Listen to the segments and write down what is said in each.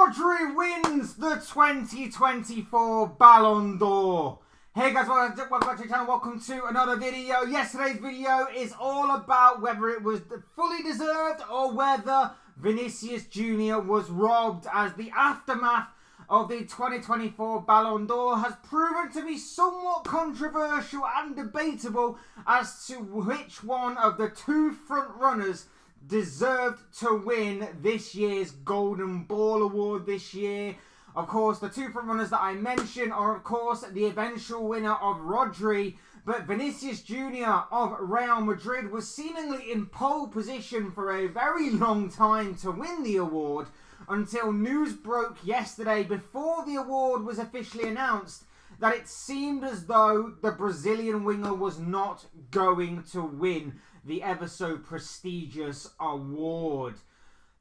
Rodri wins the 2024 Ballon d'Or. Hey guys, welcome back to the channel. Welcome to another video. Yesterday's video is all about whether it was fully deserved or whether Vinicius Jr. was robbed, as the aftermath of the 2024 Ballon d'Or has proven to be somewhat controversial and debatable as to which one of the two front runners deserved to win this year's Golden Ball Award this year. Of course, the two front runners that I mentioned are, of course, the eventual winner of Rodri, but Vinicius Jr. of Real Madrid was seemingly in pole position for a very long time to win the award, until news broke yesterday before the award was officially announced that it seemed as though the Brazilian winger was not going to win the ever so prestigious award.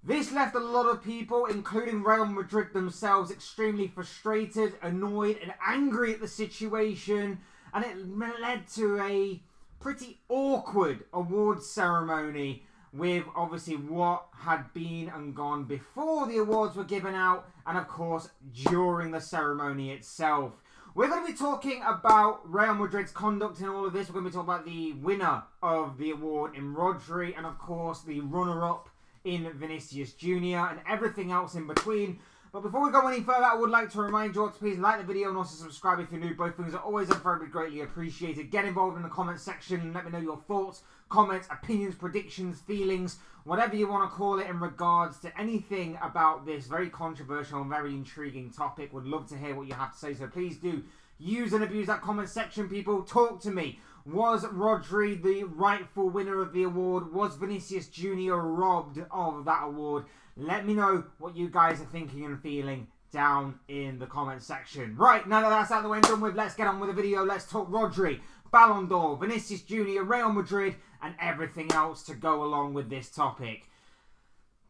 This left a lot of people, including Real Madrid themselves, extremely frustrated, annoyed and angry at the situation, and it led to a pretty awkward awards ceremony with obviously what had been and gone before the awards were given out, and of course during the ceremony itself. We're going to be talking about Real Madrid's conduct in all of this. We're going to be talking about the winner of the award in Rodri, and of course the runner-up in Vinicius Jr. and everything else in between. But before we go any further, I would like to remind you all to please like the video and also subscribe if you're new. Both things are always and very greatly appreciated. Get involved in the comment section and let me know your thoughts, comments, opinions, predictions, feelings, whatever you want to call it in regards to anything about this very controversial and very intriguing topic. Would love to hear what you have to say, so please do use and abuse that comment section, people. Talk to me. Was Rodri the rightful winner of the award? Was Vinicius Jr. robbed of that award? Let me know what you guys are thinking and feeling down in the comment section. Right, now that that's out of the way and done with, let's get on with the video. Let's talk Rodri, Ballon d'Or, Vinicius Jr., Real Madrid, and everything else to go along with this topic.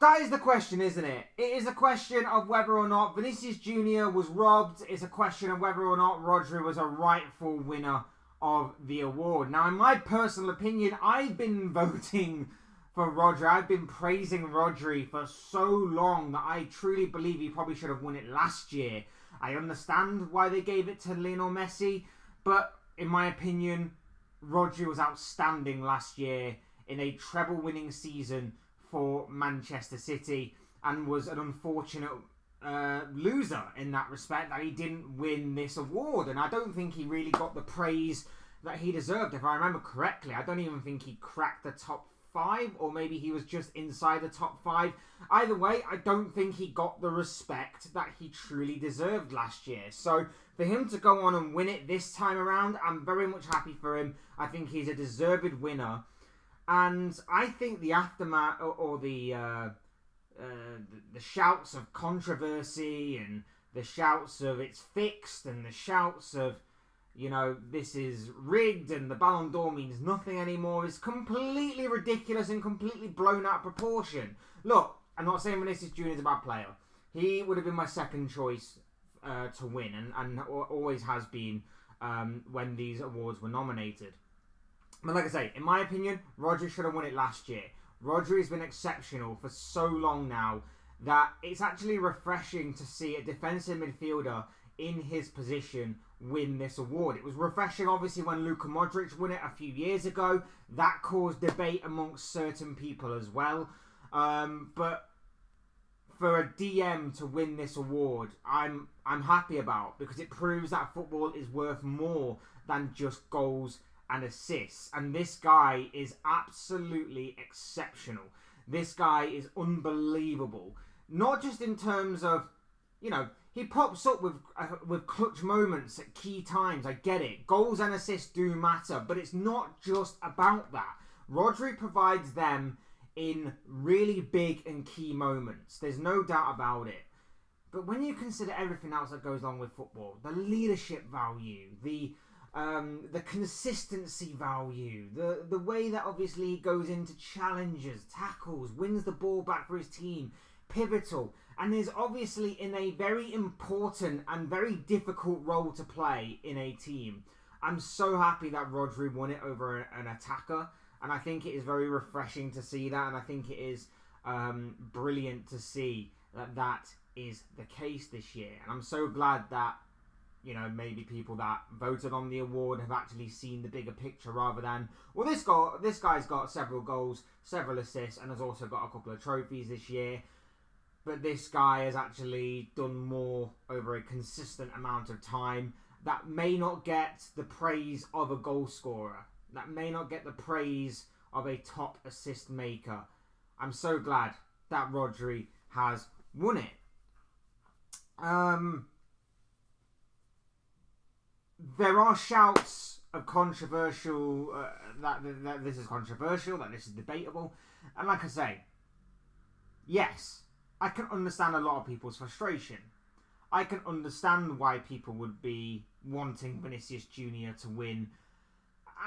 That is the question, isn't it? It is a question of whether or not Vinicius Jr. was robbed. It's a question of whether or not Rodri was a rightful winner of the award. Now, in my personal opinion, I've been voting for Rodri. I've been praising Rodri for so long that I truly believe he probably should have won it last year. I understand why they gave it to Lionel Messi, but in my opinion, Rodri was outstanding last year in a treble-winning season for Manchester City, and was an unfortunate loser in that respect, that he didn't win this award. And I don't think he really got the praise that he deserved. If I remember correctly, I don't even think he cracked the top 5, or maybe he was just inside the top 5. Either way, I don't think he got the respect that he truly deserved last year. So for him to go on and win it this time around, I'm very much happy for him. I think he's a deserved winner. And I think the aftermath, or the shouts of controversy, and the shouts of it's fixed, and the shouts of, you know, this is rigged and the Ballon d'Or means nothing anymore, is completely ridiculous and completely blown out of proportion. Look, I'm not saying Vinicius Jr. is a bad player. He would have been my second choice to win, and always has been when these awards were nominated. But like I say, in my opinion, Rodri should have won it last year. Rodri has been exceptional for so long now that it's actually refreshing to see a defensive midfielder in his position win this award. It was refreshing, obviously, when Luka Modric won it a few years ago. That caused debate amongst certain people as well. But for a DM to win this award, I'm happy about, because it proves that football is worth more than just goals and assists. And this guy is absolutely exceptional. This guy is unbelievable. Not just in terms of, you know, he pops up with clutch moments at key times. I get it. Goals and assists do matter, but it's not just about that. Rodri provides them in really big and key moments. There's no doubt about it. But when you consider everything else that goes on with football, the leadership value, the consistency value, the way that obviously he goes into challenges, tackles, wins the ball back for his team, pivotal, and is obviously in a very important and very difficult role to play in a team. I'm so happy that Rodri won it over an attacker, and I think it is very refreshing to see that, and I think it is brilliant to see that is the case this year. And I'm so glad that, you know, maybe people that voted on the award have actually seen the bigger picture rather than, well, this guy's got several goals, several assists, and has also got a couple of trophies this year. But this guy has actually done more over a consistent amount of time that may not get the praise of a goal scorer, that may not get the praise of a top assist maker. I'm so glad that Rodri has won it. There are shouts of controversial, that this is controversial, that this is debatable. And like I say, yes, I can understand a lot of people's frustration. I can understand why people would be wanting Vinicius Jr. to win.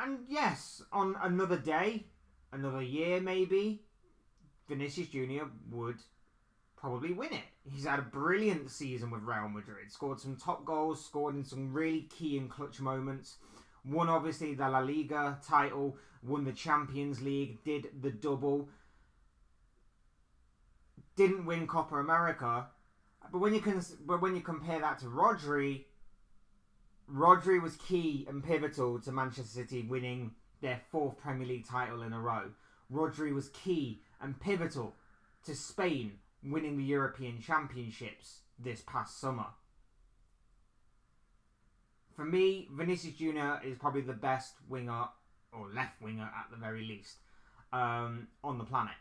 And yes, on another day, another year maybe, Vinicius Jr. would probably win it. He's had a brilliant season with Real Madrid. Scored some top goals, scored in some really key and clutch moments. Won obviously the La Liga title, won the Champions League, did the double. Didn't win Copa America. But when you compare that to Rodri was key and pivotal to Manchester City winning their 4th Premier League title in a row. Rodri was key and pivotal to Spain winning the European Championships this past summer. For me, Vinicius Jr. is probably the best winger, or left winger at the very least, on the planet.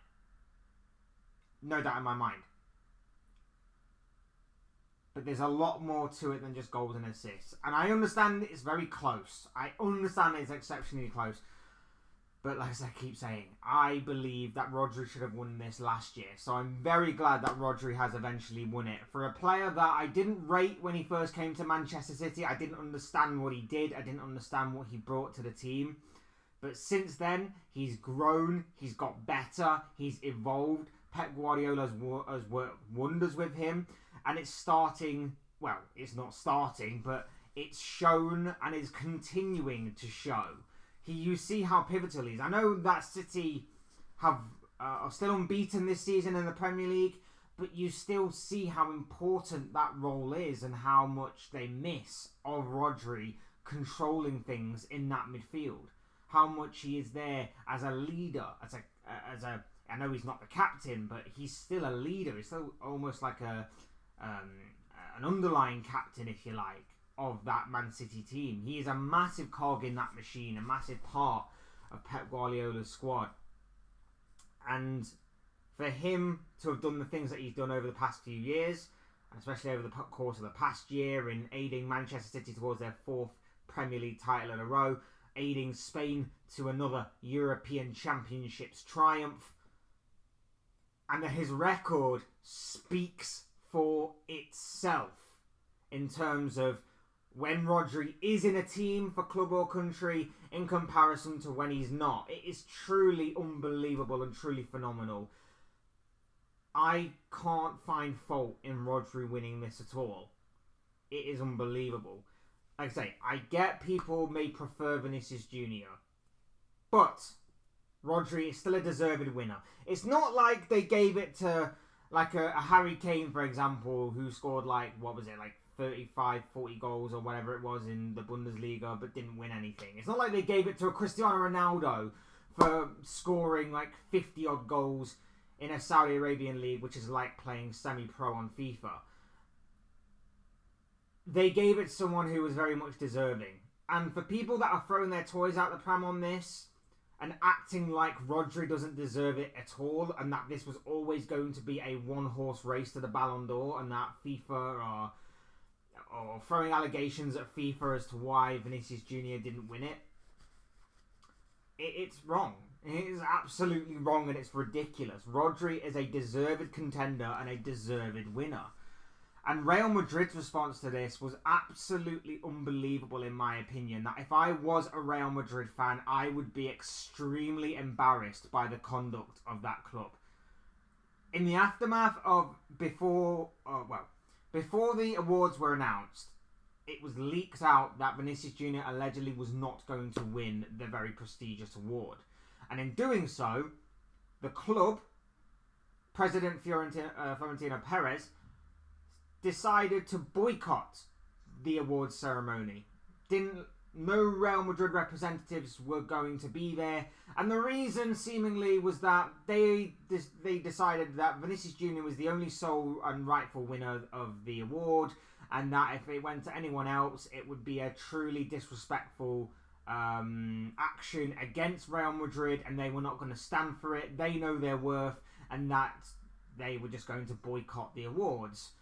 No doubt in my mind. But there's a lot more to it than just goals and assists. And I understand it's very close. I understand it's exceptionally close. But like I keep saying, I believe that Rodri should have won this last year. So I'm very glad that Rodri has eventually won it. For a player that I didn't rate when he first came to Manchester City, I didn't understand what he did. I didn't understand what he brought to the team. But since then, he's grown. He's got better. He's evolved. Pep Guardiola has worked wonders with him. And it's starting, well, it's not starting, but it's shown and is continuing to show. You see how pivotal he is. I know that City are still unbeaten this season in the Premier League, but you still see how important that role is and how much they miss of Rodri controlling things in that midfield. How much he is there as a leader, as a. I know he's not the captain, but he's still a leader. He's still almost like an underlying captain, if you like, of that Man City team. He is a massive cog in that machine, a massive part of Pep Guardiola's squad. And for him to have done the things that he's done over the past few years, and especially over the course of the past year in aiding Manchester City towards their 4th Premier League title in a row, aiding Spain to another European Championships triumph, and that his record speaks for itself in terms of when Rodri is in a team for club or country in comparison to when he's not. It is truly unbelievable and truly phenomenal. I can't find fault in Rodri winning this at all. It is unbelievable. Like I say, I get people may prefer Vinicius Jr. But Rodri is still a deserved winner. It's not like they gave it to like a Harry Kane, for example, who scored like 35, 40 goals or whatever it was in the Bundesliga but didn't win anything. It's not like they gave it to a Cristiano Ronaldo for scoring like 50 odd goals in a Saudi Arabian league, which is like playing semi-pro on FIFA. They gave it to someone who was very much deserving. And for people that are throwing their toys out the pram on this and acting like Rodri doesn't deserve it at all and that this was always going to be a one-horse race to the Ballon d'Or and that FIFA or throwing allegations at FIFA as to why Vinicius Jr. didn't win it, it's wrong. It is absolutely wrong and it's ridiculous. Rodri is a deserved contender and a deserved winner. And Real Madrid's response to this was absolutely unbelievable in my opinion. That if I was a Real Madrid fan, I would be extremely embarrassed by the conduct of that club. In the aftermath of before the awards were announced, it was leaked out that Vinicius Jr. allegedly was not going to win the very prestigious award. And in doing so, the club, President Florentino Perez, decided to boycott the awards ceremony. No Real Madrid representatives were going to be there, and the reason seemingly was that they decided that Vinicius Jr. was the only sole and rightful winner of the award, and that if it went to anyone else, it would be a truly disrespectful action against Real Madrid, and they were not going to stand for it. They know their worth, and that they were just going to boycott the awards.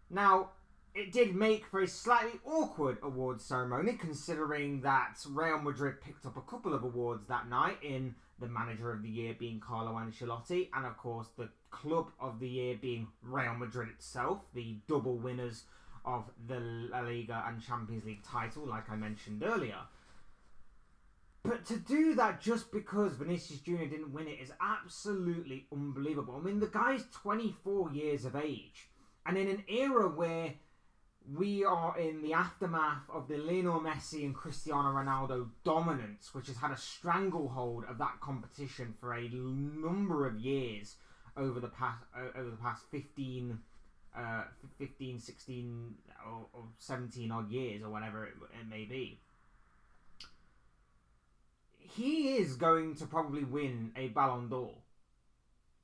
Now, it did make for a slightly awkward awards ceremony, considering that Real Madrid picked up a couple of awards that night, in the Manager of the Year being Carlo Ancelotti, and of course the Club of the Year being Real Madrid itself, the double winners of the La Liga and Champions League title, like I mentioned earlier. But to do that just because Vinicius Jr. didn't win it is absolutely unbelievable. I mean, the guy's 24 years of age, and in an era where we are in the aftermath of the Lionel Messi and Cristiano Ronaldo dominance, which has had a stranglehold of that competition for a number of years over the past 15, 16 or 17 odd years, or whatever it may be. He is going to probably win a Ballon d'Or.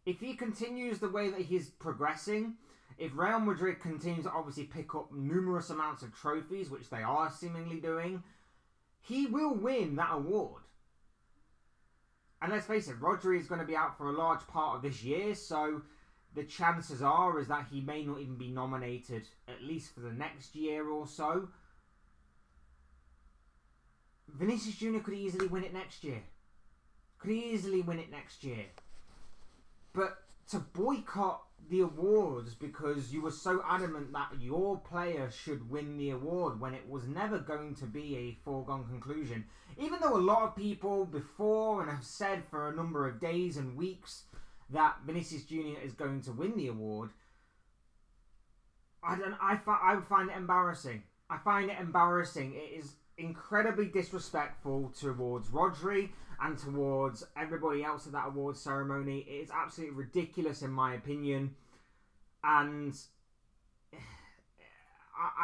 If he continues the way that he's progressing, if Real Madrid continues to obviously pick up numerous amounts of trophies, which they are seemingly doing, he will win that award. And let's face it, Rodri is going to be out for a large part of this year, so the chances are is that he may not even be nominated, at least for the next year or so. Vinicius Jr. could easily win it next year. But to boycott the awards because you were so adamant that your player should win the award when it was never going to be a foregone conclusion, even though a lot of people before and have said for a number of days and weeks that Vinicius Jr. is going to win the award, I would find it embarrassing. I find it embarrassing. It is incredibly disrespectful towards Rodri and towards everybody else at that awards ceremony. It is absolutely ridiculous in my opinion, and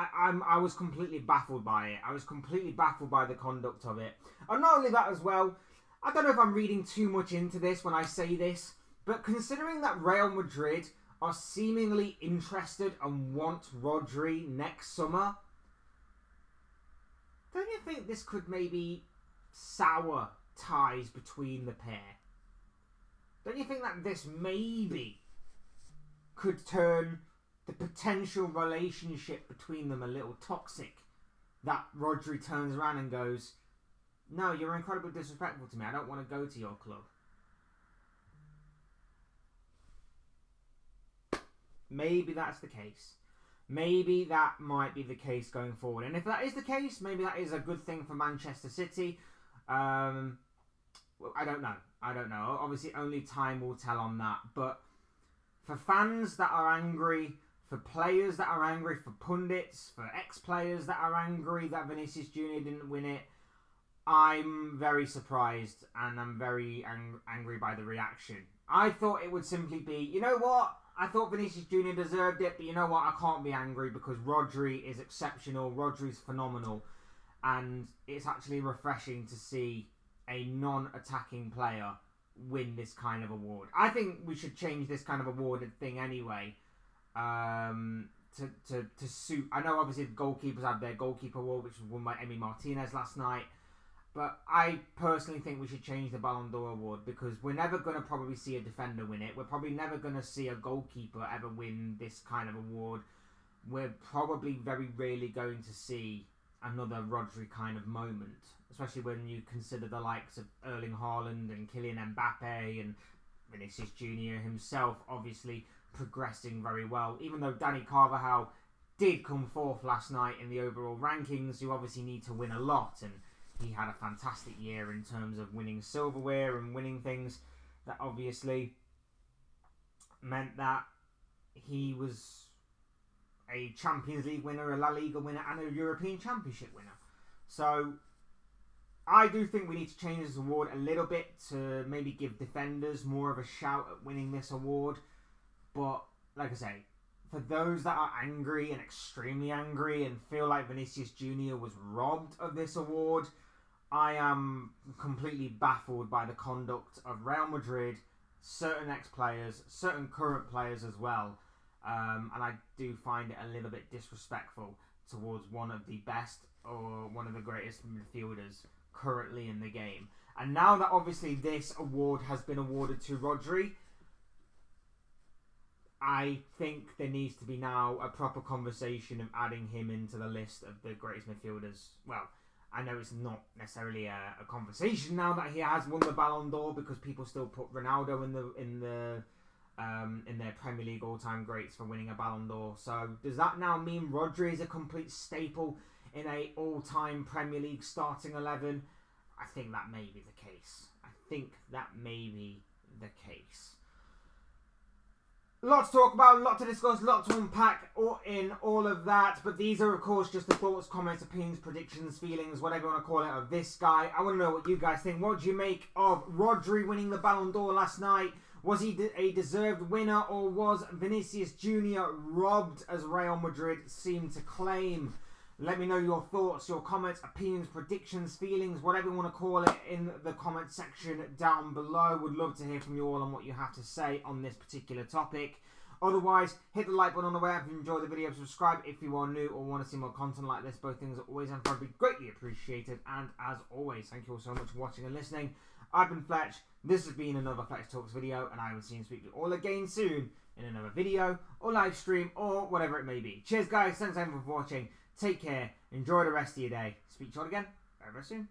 I was completely baffled by it. I was completely baffled by the conduct of it. And not only that as well, I don't know if I'm reading too much into this when I say this, but considering that Real Madrid are seemingly interested and want Rodri next summer, don't you think this could maybe sour ties between the pair? Don't you think that this maybe could turn the potential relationship between them a little toxic? That Rodri turns around and goes, "No, you're incredibly disrespectful to me. I don't want to go to your club." Maybe that's the case. Maybe that might be the case going forward. And if that is the case, maybe that is a good thing for Manchester City. I don't know. Obviously, only time will tell on that. But for fans that are angry, for players that are angry, for pundits, for ex-players that are angry that Vinicius Jr. didn't win it, I'm very surprised and I'm very angry by the reaction. I thought it would simply be, you know what? I thought Vinicius Jr. deserved it, but you know what? I can't be angry because Rodri is exceptional. Rodri's phenomenal. And it's actually refreshing to see a non-attacking player win this kind of award. I think we should change this kind of awarded thing anyway to suit. I know obviously the goalkeepers have their goalkeeper award, which was won by Emi Martinez last night. But I personally think we should change the Ballon d'Or award because we're never going to probably see a defender win it. We're probably never going to see a goalkeeper ever win this kind of award. We're probably very rarely going to see another Rodri kind of moment, especially when you consider the likes of Erling Haaland and Kylian Mbappe and Vinicius Jr. himself obviously progressing very well. Even though Dani Carvajal did come fourth last night in the overall rankings, you obviously need to win a lot, and he had a fantastic year in terms of winning silverware and winning things that obviously meant that he was a Champions League winner, a La Liga winner and a European Championship winner. So I do think we need to change this award a little bit to maybe give defenders more of a shout at winning this award. But like I say, for those that are angry and extremely angry and feel like Vinicius Jr. was robbed of this award, I am completely baffled by the conduct of Real Madrid, certain ex-players, certain current players as well. And I do find it a little bit disrespectful towards one of the best or one of the greatest midfielders currently in the game. And now that obviously this award has been awarded to Rodri, I think there needs to be now a proper conversation of adding him into the list of the greatest midfielders. Well, I know it's not necessarily a conversation now that he has won the Ballon d'Or, because people still put Ronaldo in their Premier League all-time greats for winning a Ballon d'Or. So does that now mean Rodri is a complete staple in a all-time Premier League starting 11? I think that may be the case. A lot to talk about, a lot to discuss, a lot to unpack in all of that. But these are, of course, just the thoughts, comments, opinions, predictions, feelings, whatever you want to call it, of this guy. I want to know what you guys think. What do you make of Rodri winning the Ballon d'Or last night? Was he a deserved winner, or was Vinicius Jr. robbed, as Real Madrid seemed to claim? Let me know your thoughts, your comments, opinions, predictions, feelings, whatever you want to call it, in the comment section down below. Would love to hear from you all on what you have to say on this particular topic. Otherwise, hit the like button on the way if you enjoyed the video. Subscribe if you are new or want to see more content like this. Both things are always and probably greatly appreciated. And as always, thank you all so much for watching and listening. I've been Fletch. This has been another Fletch Talks video, and I will see you and speak to you all again soon in another video or live stream or whatever it may be. Cheers, guys. Thanks everyone for watching. Take care. Enjoy the rest of your day. Speak to you all again very, very soon.